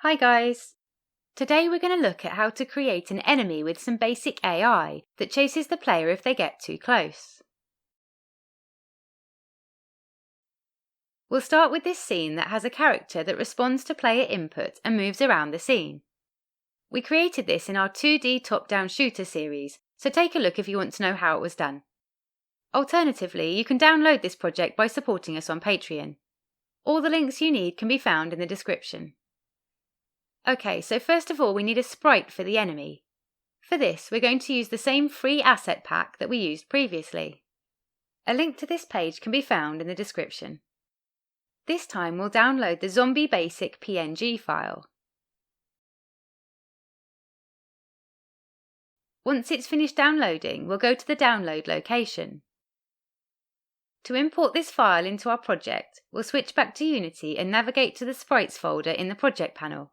Hi guys! Today we're going to look at how to create an enemy with some basic AI that chases the player if they get too close. We'll start with this scene that has a character that responds to player input and moves around the scene. We created this in our 2D top-down shooter series, so take a look if you want to know how it was done. Alternatively, you can download this project by supporting us on Patreon. All the links you need can be found in the description. Okay, so first of all we need a sprite for the enemy. For this, we're going to use the same free asset pack that we used previously. A link to this page can be found in the description. This time we'll download the zombie basic PNG file. Once it's finished downloading, we'll go to the download location. To import this file into our project, we'll switch back to Unity and navigate to the sprites folder in the project panel.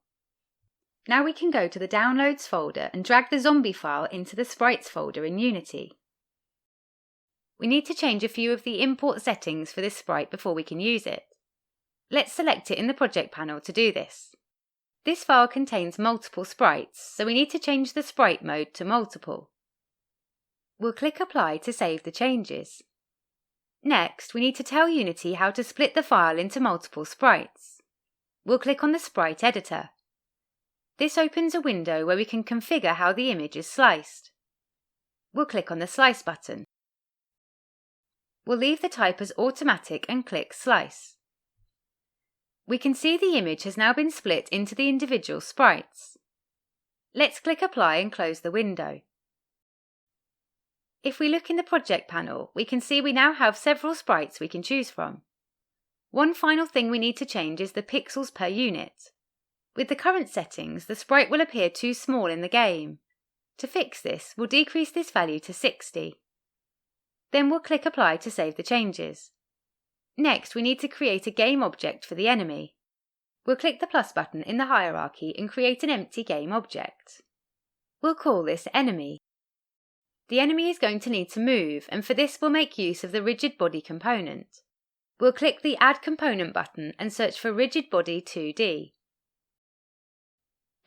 Now we can go to the Downloads folder and drag the zombie file into the Sprites folder in Unity. We need to change a few of the import settings for this sprite before we can use it. Let's select it in the project panel to do this. This file contains multiple sprites, so we need to change the sprite mode to multiple. We'll click Apply to save the changes. Next, we need to tell Unity how to split the file into multiple sprites. We'll click on the Sprite Editor. This opens a window where we can configure how the image is sliced. We'll click on the Slice button. We'll leave the type as automatic and click Slice. We can see the image has now been split into the individual sprites. Let's click Apply and close the window. If we look in the project panel, we can see we now have several sprites we can choose from. One final thing we need to change is the pixels per unit. With the current settings, the sprite will appear too small in the game. To fix this, we'll decrease this value to 60. Then we'll click Apply to save the changes. Next, we need to create a game object for the enemy. We'll click the plus button in the hierarchy and create an empty game object. We'll call this Enemy. The enemy is going to need to move, and for this we'll make use of the rigid body component. We'll click the Add Component button and search for Rigid Body 2D.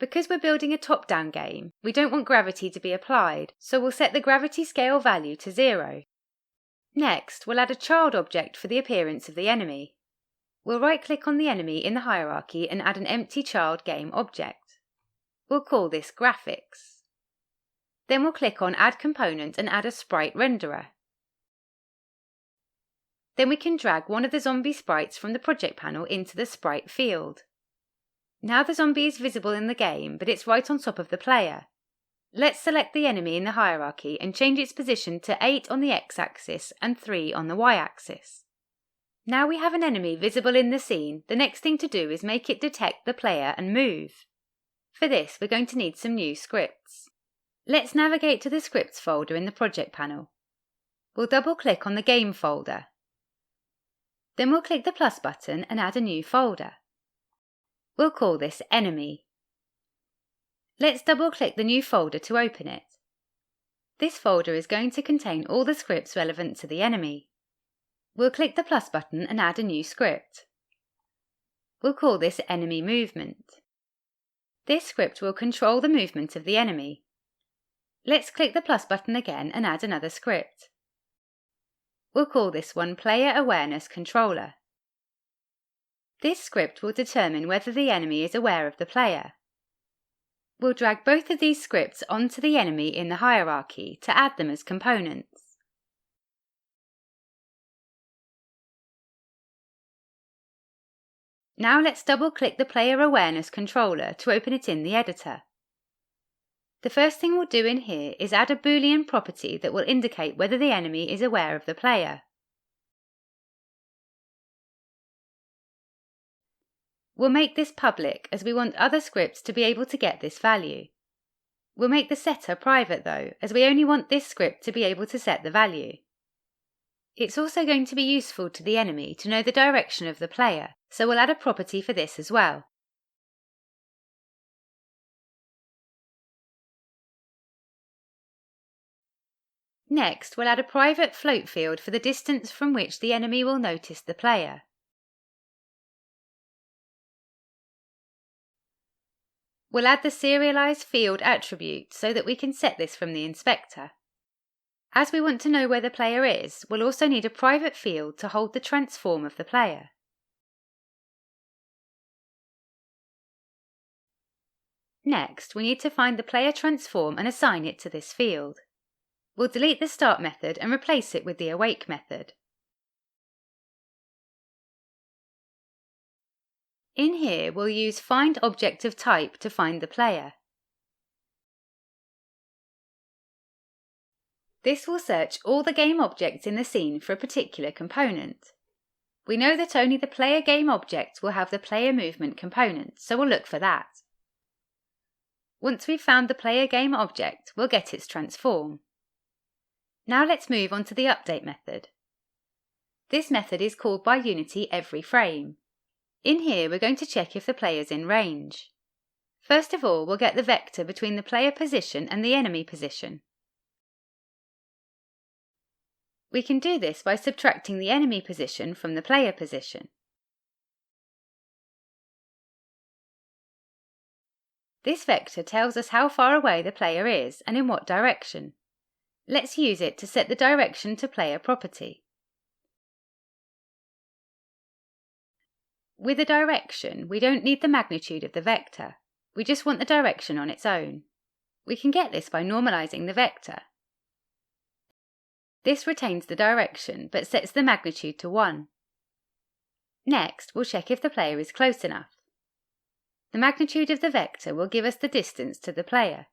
Because we're building a top-down game, we don't want gravity to be applied, so we'll set the gravity scale value to 0. Next, we'll add a child object for the appearance of the enemy. We'll right-click on the enemy in the hierarchy and add an empty child game object. We'll call this Graphics. Then we'll click on Add Component and add a sprite renderer. Then we can drag one of the zombie sprites from the project panel into the sprite field. Now the zombie is visible in the game, but it's right on top of the player. Let's select the enemy in the hierarchy and change its position to 8 on the x-axis and 3 on the y-axis. Now we have an enemy visible in the scene, the next thing to do is make it detect the player and move. For this, we're going to need some new scripts. Let's navigate to the Scripts folder in the project panel. We'll double-click on the Game folder. Then we'll click the plus button and add a new folder. We'll call this Enemy. Let's double-click the new folder to open it. This folder is going to contain all the scripts relevant to the enemy. We'll click the plus button and add a new script. We'll call this Enemy Movement. This script will control the movement of the enemy. Let's click the plus button again and add another script. We'll call this one Player Awareness Controller. This script will determine whether the enemy is aware of the player. We'll drag both of these scripts onto the enemy in the hierarchy to add them as components. Now let's double-click the Player Awareness Controller to open it in the editor. The first thing we'll do in here is add a Boolean property that will indicate whether the enemy is aware of the player. We'll make this public as we want other scripts to be able to get this value. We'll make the setter private though, as we only want this script to be able to set the value. It's also going to be useful to the enemy to know the direction of the player, so we'll add a property for this as well. Next, we'll add a private float field for the distance from which the enemy will notice the player. We'll add the serialized field attribute so that we can set this from the inspector. As we want to know where the player is, we'll also need a private field to hold the transform of the player. Next, we need to find the player transform and assign it to this field. We'll delete the start method and replace it with the awake method. In here, we'll use find object of type to find the player. This will search all the game objects in the scene for a particular component. We know that only the player game object will have the player movement component, so we'll look for that. Once we've found the player game object, we'll get its transform. Now let's move on to the update method. This method is called by Unity every frame. In here, we're going to check if the player's in range. First of all, we'll get the vector between the player position and the enemy position. We can do this by subtracting the enemy position from the player position. This vector tells us how far away the player is and in what direction. Let's use it to set the direction to player property. With a direction, we don't need the magnitude of the vector. We just want the direction on its own. We can get this by normalizing the vector. This retains the direction but sets the magnitude to 1. Next, we'll check if the player is close enough. The magnitude of the vector will give us the distance to the player.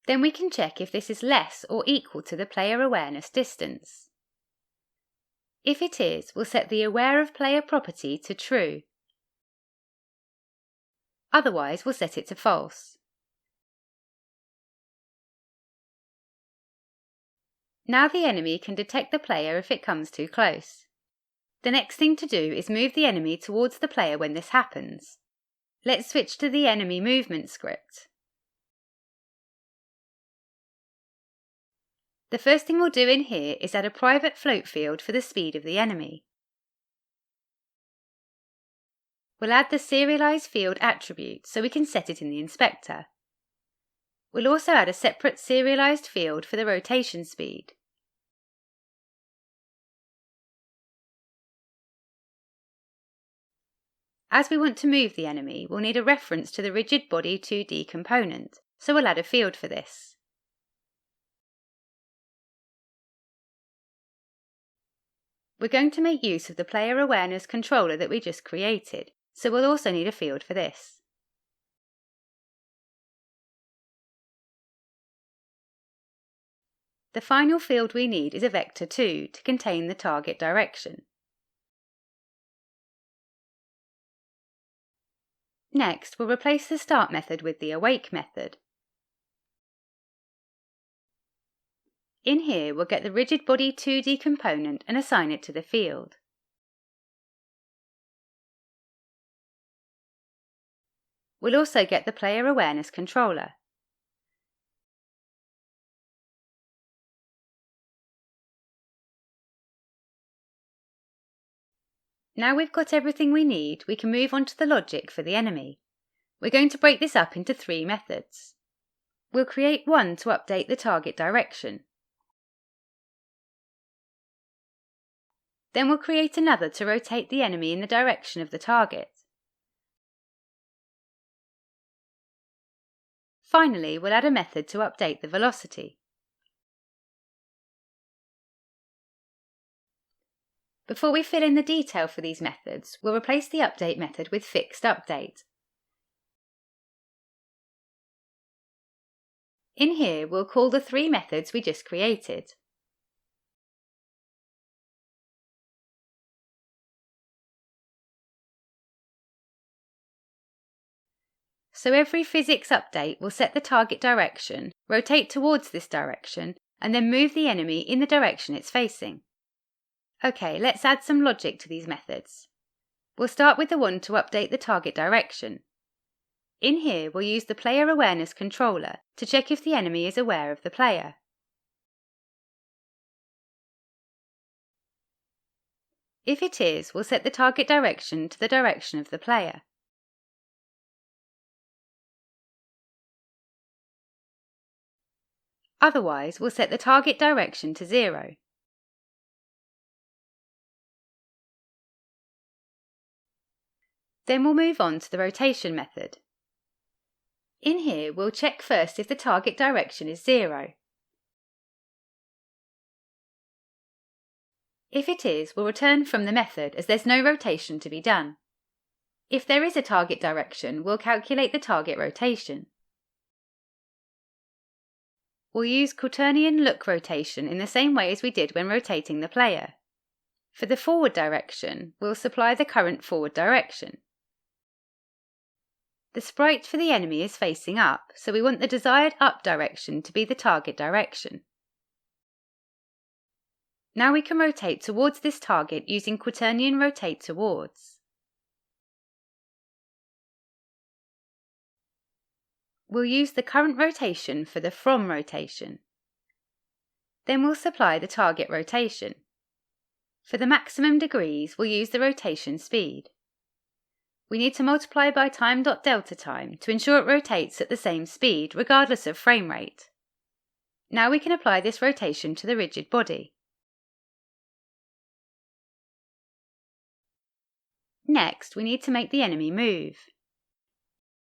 Then we can check if this is less or equal to the player awareness distance. If it is, we'll set the aware of player property to true. Otherwise, we'll set it to false. Now the enemy can detect the player if it comes too close. The next thing to do is move the enemy towards the player when this happens. Let's switch to the enemy movement script. The first thing we'll do in here is add a private float field for the speed of the enemy. We'll add the serialized field attribute so we can set it in the inspector. We'll also add a separate serialized field for the rotation speed. As we want to move the enemy, we'll need a reference to the rigid body 2D component, so we'll add a field for this. We're going to make use of the player awareness controller that we just created, so we'll also need a field for this. The final field we need is a vector 2 to contain the target direction. Next, we'll replace the start method with the awake method. In here, we'll get the rigid body 2D component and assign it to the field. We'll also get the player awareness controller. Now we've got everything we need, we can move on to the logic for the enemy. We're going to break this up into 3 methods. We'll create one to update the target direction. Then we'll create another to rotate the enemy in the direction of the target. Finally, we'll add a method to update the velocity. Before we fill in the detail for these methods, we'll replace the update method with fixed update. In here, we'll call the 3 methods we just created. So every physics update will set the target direction, rotate towards this direction, and then move the enemy in the direction it's facing. OK, let's add some logic to these methods. We'll start with the one to update the target direction. In here, we'll use the player awareness controller to check if the enemy is aware of the player. If it is, we'll set the target direction to the direction of the player. Otherwise, we'll set the target direction to 0. Then we'll move on to the rotation method. In here, we'll check first if the target direction is 0. If it is, we'll return from the method as there's no rotation to be done. If there is a target direction, we'll calculate the target rotation. We'll use quaternion look rotation in the same way as we did when rotating the player. For the forward direction, we'll supply the current forward direction. The sprite for the enemy is facing up, so we want the desired up direction to be the target direction. Now we can rotate towards this target using quaternion rotate towards. We'll use the current rotation for the from rotation. Then we'll supply the target rotation. For the maximum degrees, we'll use the rotation speed. We need to multiply by time.delta time to ensure it rotates at the same speed regardless of frame rate. Now we can apply this rotation to the rigid body. Next, we need to make the enemy move.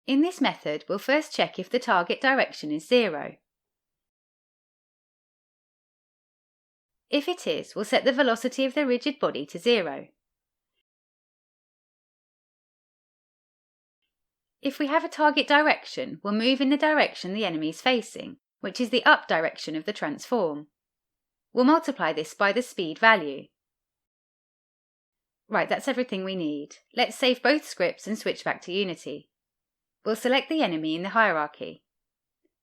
In this method, we'll first check if the target direction is 0. If it is, we'll set the velocity of the rigid body to 0. If we have a target direction, we'll move in the direction the enemy is facing, which is the up direction of the transform. We'll multiply this by the speed value. Right, that's everything we need. Let's save both scripts and switch back to Unity. We'll select the enemy in the hierarchy.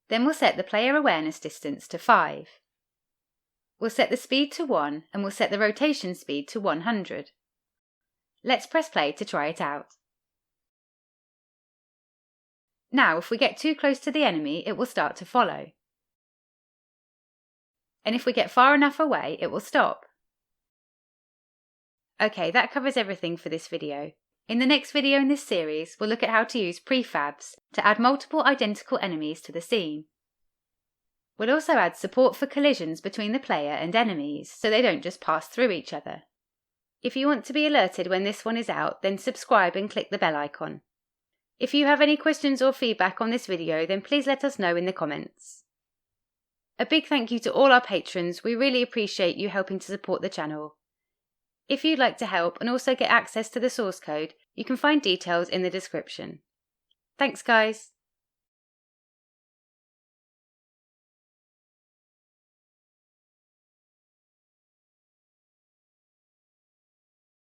Then we'll set the player awareness distance to 5. We'll set the speed to 1 and we'll set the rotation speed to 100. Let's press play to try it out. Now, if we get too close to the enemy, it will start to follow. And if we get far enough away, it will stop. Okay, that covers everything for this video. In the next video in this series, we'll look at how to use prefabs to add multiple identical enemies to the scene. We'll also add support for collisions between the player and enemies, so they don't just pass through each other. If you want to be alerted when this one is out, then subscribe and click the bell icon. If you have any questions or feedback on this video, then please let us know in the comments. A big thank you to all our patrons. We really appreciate you helping to support the channel. If you'd like to help and also get access to the source code, you can find details in the description. Thanks, guys!